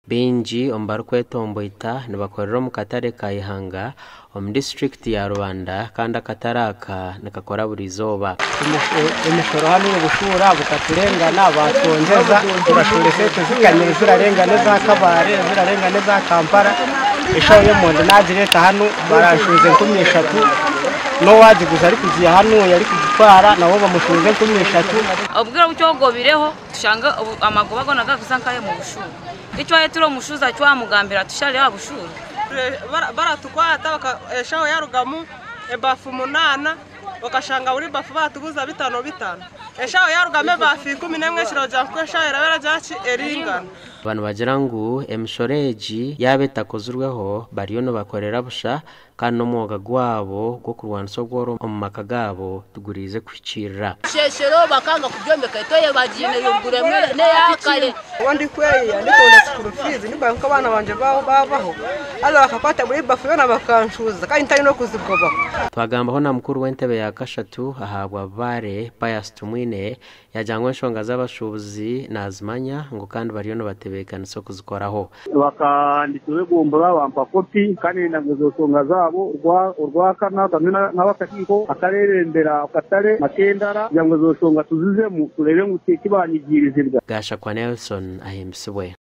Benji ombarukwetomboita nibakorera mu katare ka Ihanga district ya Rwanda kandi akataraka nikakora buri zoba. Imisoro hano y'ubushura bukaturengana batongeza turashore sete zikanye zirarengana za Kabare zirarengana za Kampala ishaho yo mu ndagireta hano barashuze 13 no wajiguza ari kugiye hano yari kugitwara nawo bamushuze 13 ubwira bucyogo bireho tushanga amagoba gonaga kusankaye mu bushura icyo yetiro mushuza cyo amugambira tushari abushura baratukwata bakashaho yarugamu ebafu 8 bakashanga uri bafu batubuza 5 eshaho yarugame bafi 11 shiroja kweshaho yarabera jaci eringa abantu bagira ngo emishoreji yabetakozurweho bariyo no bakorera busha kandi no mwoga gwabo go kurwana so gworo mu makagabo tugurize kwicira sheshero bakanga kubyomeka itoye bagine yugure mwe ne yakale wandi kweya ndikunda school fees nimba nko abana banje babaho ala bakapata muri bafu yona bakanshuza kandi ntari no kuzigoba twagambaho na mukuru w'entebe ya kashatu ahabwa bare Pius Tumwine yajangwe nshonga z'abashubuzi nazimanya ngo kandi bariyo no batebekana so kuzikoraho bakanditse gumbura bampa kopi kandi nangozosonga zabo urwakana n'abakatiko akarerembera akatare makendara yangozosonga tuzize mu kurebe ngo kibanyigirizirwa Gasha kwa Nelson ahemswe.